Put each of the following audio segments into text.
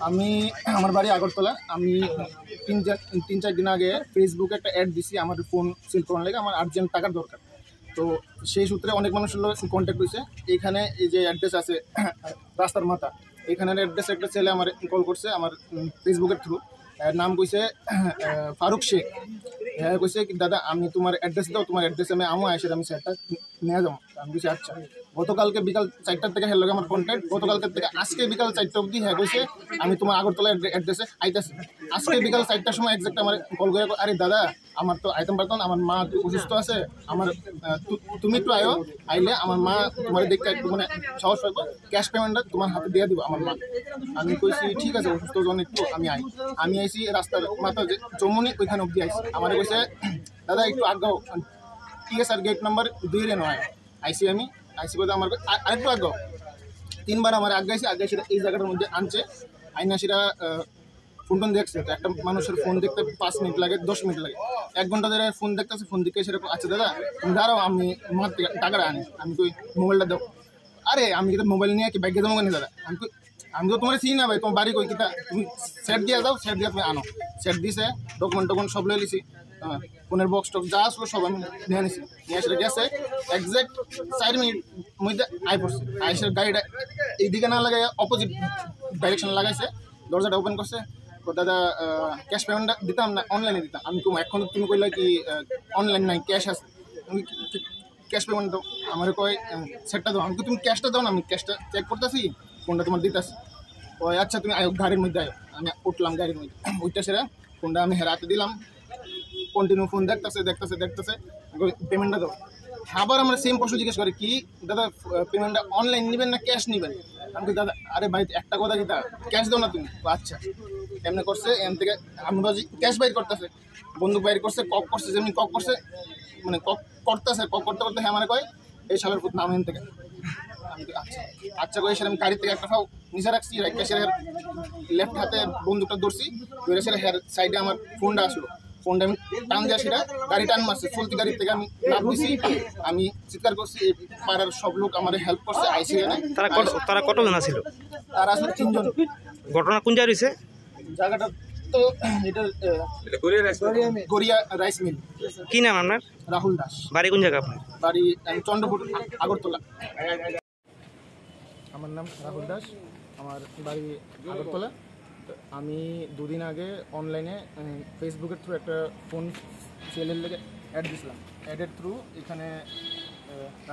আমি আমার বাড়ি আগরতলা। আমি 3-4 দিন আগে ফেসবুকে একটা অ্যাড দিছি আমার ফোন সেল করার লাগে, আমার আর্জেন্ট টাকার দরকার। তো সেই সূত্রে অনেক মানুষের লোক কন্ট্যাক্ট হয়েছে। এইখানে এই যে অ্যাড্রেস আছে রাস্তার মাথা, এইখানের অ্যাড্রেস একটা ছেলে আমার কল করছে আমার ফেসবুকের থ্রু। নাম কইছে ফারুক শেখ। হ্যাঁ কইছে কি দাদা আমি তোমার অ্যাড্রেস দাও, তোমার অ্যাড্রেসে আমি আসে আমি সেটটা নিয়ে যাবো। আমি বলছি আচ্ছা। গতকালকে বিকাল 4টার থেকে হ্যাঁ আমার কন্ট্যাক্ট, গতকালকে থেকে আজকে বিকাল 4টা অবধি হ্যাঁ কইছে আমি তোমার আগরতলা অ্যাড্রেসে আইতেছি। আজকে বিকাল 4টার সময় এক্সাক্ট আমার কল করে আরে দাদা আমার তো আইতেম পারতাম, আমার মা অসুস্থ আছে, আমার তুমি একটু আয়ো, আইলে আমার মা তোমার দেখতে একটু মানে সাহস পাইবো, ক্যাশ পেমেন্টটা তোমার হাতে দিয়ে দিব আমার মা। আমি কইছি ঠিক আছে অসুস্থ জন একটু আমি আইছি রাস্তার মাথা যে চৌমনি ওইখানে অবধি আইসি। আমার কইছে দাদা একটু আগাও, TSR গেট নাম্বার 2 নয় আইসি। আমি আইসি বলতে আমার আরেকটু আগাও, 3বার আমার আগাইছি সেটা এই জায়গাটার মধ্যে আনছে। আইনা সেটা ফোন দেখছে। তো একটা মানুষের ফোন দেখতে 5 মিনিট লাগে, 10 মিনিট লাগে, 1 ঘন্টা ধরে ফোন দেখতেছে। ফোন দেখে সেরকম আচ্ছা দাদা তুমি দাঁড়াও আমি আমার টাকাটা আনি। আমি কই মোবাইলটা দাও। আরে আমি কিন্তু মোবাইল নিয়ে কি ব্যাগে দেবো কেন দাদা? আমি তো তোমার চিনি না ভাই, তোমার বাড়ি কই কিতা, তুমি সেট দিয়ে দাও, সেট দিয়ে তুমি আনো। সেট দিছে, ডকুমেন্ট সব লয়ে লিছি, ফোনের বক্স টক যা আসলো সব আমি নিয়ে নিছি। নিয়ে এসে গেছে এক্সাক্ট 4 মিনিট মধ্যে আই পড়ছে। আইসের গাড়িটা এইদিকে না লাগাই অপোজিট ডাইরেকশনে লাগাইছে, দরজাটা ওপেন করছে। দাদা ক্যাশ পেমেন্টটা দিতাম না অনলাইনে দিতাম। আমি এখন তুমি কইলা কি অনলাইন নাই ক্যাশ আছে, আমি ক্যাশ পেমেন্ট দাও। আমার কয় সেটটা দাও। আমি তুমি ক্যাশটা দাও না, আমি ক্যাশটা চেক করতেছি, ফোনটা তোমার দিতেছি। ওই আচ্ছা তুমি আয়ো গাড়ির মধ্যে আয়ো। আমি উঠলাম গাড়ির মধ্যে, ওইটা সেরা ফোনটা আমি হেরাতে দিলাম। কন্টিনিউ ফোন দেখতেছে পেমেন্টটা দাও। আবার আমরা সেম প্রশ্ন জিজ্ঞেস করি কি দাদা পেমেন্টটা অনলাইন নেবেন না ক্যাশ নেবেন? আমি দাদা আরে ভাই একটা কথা কি ক্যাশ দাও না তুমি। আচ্ছা এমনি করছে, এম থেকে আমি বাজি ক্যাশ বাইর করতেছে, বন্দুক বাইর করছে, কক করছে, যেমনি কক করছে মানে কক করতেছে, কক করতে করতে হ্যাঁ মানে কয় এই সালের নাম এন থেকে। আমি আচ্ছা আচ্ছা করে সেরকম গাড়ি থেকে একটা ফাও নিচে রাখছি, ক্যাশের লেফট হাতে বন্দুকটা ধরছি, ধরে সেটা হেয়ার সাইডে আমার ফোনটা আসলো। ফোনটা আমি টান দেওয়া সেটা গাড়ি টান মারছে, চলতি গাড়ির থেকে আমি লাভ দিছি। আমি চিৎকার করছি, এই পাড়ার সব লোক আমার হেল্প করছে। আইসি তারা কতজন ছিল? তারা আসলে 3জন। ঘটনা কোন জায়গায় হয়েছে? জায়গাটা তো এটা গড়িয়া রাইস মিল। কি নাম আপনার? রাহুল দাস। বাড়ি কোন জায়গা আপনার? বাড়ি চন্দ্রপুর, আগরতলা। আমার নাম রাহুল দাস, আমার বাড়ি আগরতলা। আমি 2 দিন আগে অনলাইনে ফেসবুকের থ্রু একটা ফোন সেলের লেগে অ্যাড দিয়েছিলাম। অ্যাডের থ্রু এখানে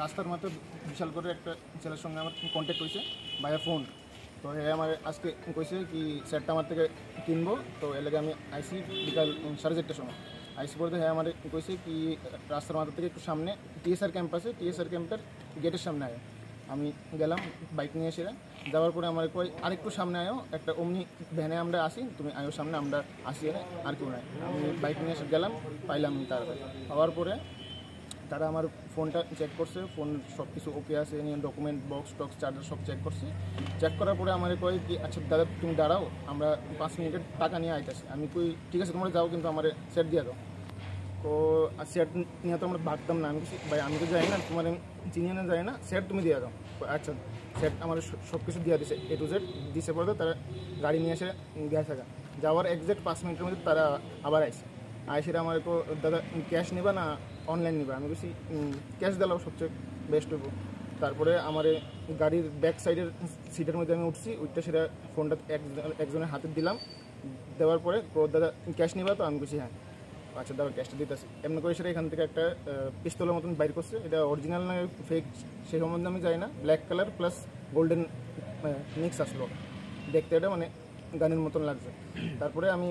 রাস্তার মতো বিশাল করে একটা ছেলের সঙ্গে আমার কন্ট্যাক্ট হয়েছে ভাইয়া ফোন। তো আমার আজকে কইছে কি সেটটা আমার থেকে কিনবো। তো এর লেগে আমি আইসি বিকাল 4:30টার সময় আইসি পড়তে। হ্যাঁ আমার কইছে কি রাস্তার মাথা থেকে একটু সামনে TSR ক্যাম্প আছে, TSR ক্যাম্পের গেটের সামনে আয়। আমি গেলাম বাইক নিয়ে এসে, যাওয়ার পরে আমার কই আরেকটু সামনে আয়ো, একটা অমনি ভ্যানে আমরা আসি, তুমি আয়ো সামনে, আমরা আসি আর কেউ নাই। আমি বাইক নিয়ে এসে গেলাম, পাইলাম তাড়াতাড়ি। পাওয়ার পরে তারা আমার ফোনটা চেক করছে, ফোন সব কিছু ওকে আছে, নিয়ে ডকুমেন্ট বক্স টক্স চার্জার সব চেক করছে। চেক করার পরে আমার কয় কি আচ্ছা দাদা তুমি দাঁড়াও, আমরা 5 মিনিটের টাকা নিয়ে আইতেছি। আমি কই ঠিক আছে তোমরা যাও, কিন্তু আমার সেট দিয়ে দাও। তো সেট নিয়ে তো আমরা ভাবতাম না। আমি ভাই আমি তো যাই না, তোমার চিনিয়ে না যাই না, সেট তুমি দিয়ে দাও। আচ্ছা সেট আমার সব কিছু দিয়ে দিছে, A to Z দিছে। পরে তারা গাড়ি নিয়ে এসে গেছে, যাওয়ার এক্সাক্ট 5 মিনিটের মধ্যে তারা আবার আইসে আমার দাদা ক্যাশ নেবা না অনলাইন নেবা? আমি বলছি ক্যাশ দিলাম সবচেয়ে বেস্ট হইব। তারপরে আমার গাড়ির ব্যাক সাইডের সিটের মধ্যে আমি উঠছি, উঠতে সেটা ফোনটা একজনের হাতে দিলাম। দেওয়ার পরে দাদা ক্যাশ নেবা? তো আমি বলছি হ্যাঁ। আচ্ছা দাদা ক্যাশটা দিতেছি। এমনি করে সেটা এখান থেকে একটা পিস্তলের মতন বাইর করছে। এটা অরিজিনাল না ফেক সেই সম্বন্ধে আমি জানি না। Black colour plus golden mix আসলো দেখতে, এটা মানে গানের মতন লাগছে। তারপরে আমি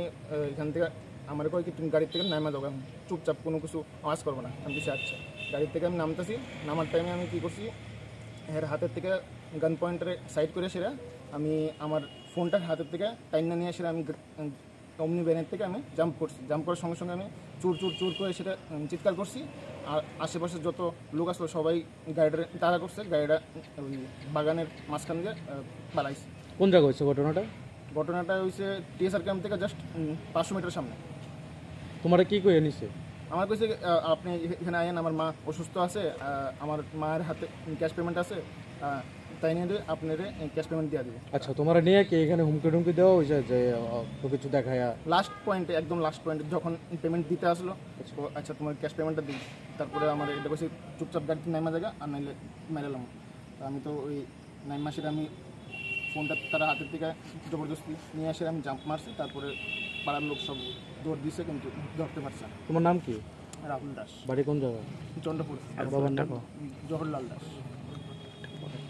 এখান থেকে আমার কয় কি তুমি গাড়ির থেকে নামা দাও, আমি চুপচাপ কোনো কিছু আওয়াজ করবো না। আমি কিছু আচ্ছা। গাড়ির থেকে আমি নামতেছি, নামার টাইমে আমি কী করছি, এর হাতের থেকে গান পয়েন্টারে সাইড করে সেরা আমি আমার ফোনটার হাতের থেকে টাইনা নিয়ে সেরা আমি অমনি ভ্যানের থেকে আমি জাম্প করছি। জাম্প করার সঙ্গে সঙ্গে আমি চুর চুর চুর করে সেটা চিৎকার করছি। আর আশেপাশে যত লোক আসলো সবাই গাড়িটা তাড়া করছে, গাড়িটা ওই বাগানের মাঝখান দিয়ে পালাইছে। কোন জায়গা হয়েছে ঘটনাটা? ঘটনাটা হয়েছে TSR ক্যাম্প থেকে জাস্ট 500 মিটার সামনে। তোমার কি কয়ে নিছে? আমার কাছে আপনি এখানে আয়েন, আমার মা অসুস্থ আছে, আমার মায়ের হাতে ক্যাশ পেমেন্ট আছে, তাই নিয়ে আপনার ক্যাশ পেমেন্ট দিয়ে দেবো। আচ্ছা, তোমার নিয়ে কি এখানে হুমকি টুমকি দেওয়া হয়েছে যে তো কিছু দেখায়? লাস্ট পয়েন্টে, একদম লাস্ট পয়েন্টে যখন পেমেন্ট দিতে আসলো, তো আচ্ছা তোমার ক্যাশ পেমেন্টটা দিই, তারপরে আমার এটা বসে চুপচাপ গাড়িতে নাইমা জায়গা আর নাইলে মেরালাম। তো আমি তো ওই 9 মাসের আমি ফোনটা তারা হাতের থেকে জবরদস্তি নিয়ে আসে আমি জাম্প মারছি, তারপরে পাড়ার লোক সব দৌড় দিছে কিন্তু ধরতে পারছে না। তোমার নাম কি? রাহুল দাস, বাড়ি কোন জায়গায়? চন্দ্রপুর। আর বাবার নাম? জওহরলাল দাস।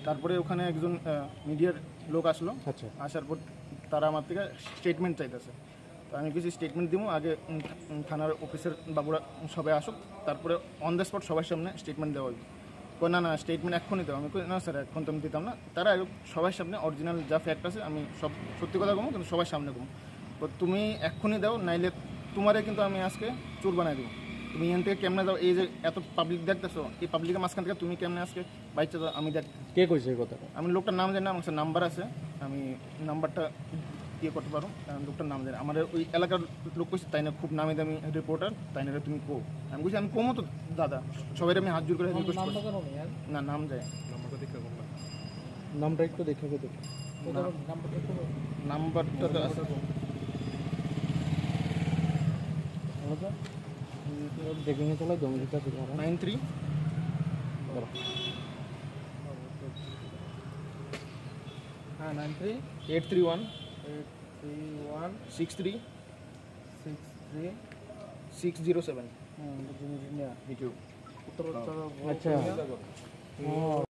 তারপরে ওখানে একজন মিডিয়ার লোক আসলো, আচ্ছা, আসার পর তারা আমার থেকে স্টেটমেন্ট চাইতেছে। তো আমি কিছু স্টেটমেন্ট দিব, আগে থানার অফিসের বাবুরা সবাই আসুক, তারপরে অন দ্য স্পট সবার সামনে স্টেটমেন্ট দেওয়া হবে। না না, স্টেটমেন্ট এক্ষুনি দেবো। আমি না স্যার, এখন তো আমি দিতাম না। তারা সবার সামনে অরিজিনাল যা ফ্যাক্ট আছে আমি সব সত্যি কথা কমো, কিন্তু সবার সামনে কমো। তো তুমি এক্ষুনি দাও, নাইলে তোমারে কিন্তু আমি আজকে চোর বানাই দেবো। তুমি এখান থেকে কেমনে দাও, এই যে এত পাবলিক দেখতেছো, এই পাবলিকের মাঝখান থেকে তুমি কেমনে আজকে বাইকটা দাও, আমি দেখ। কে কইছে এই কথাটা? আমি লোকটার নাম জানি না, আমার নাম্বার আছে, আমি নাম্বারটা ইয়ে করতে পারো। লোকটার নাম জানি, আমার ওই এলাকার লোক কইছে, তাই না খুব নামি দামি রিপোর্টার, তাই না তুমি কো। আমি বলছি আমি কমো তো দাদা, সবাই আমি হাত জোর করে রিকোয়েস্ট করি। না, নাম যায়, নামটা একটু দেখে দেখো। নাম্বারটা তো আছে। দেখে নিয়ে চলো, জমি দিতে আছে 93 হ্যাঁ 93 831 63 607। আচ্ছা।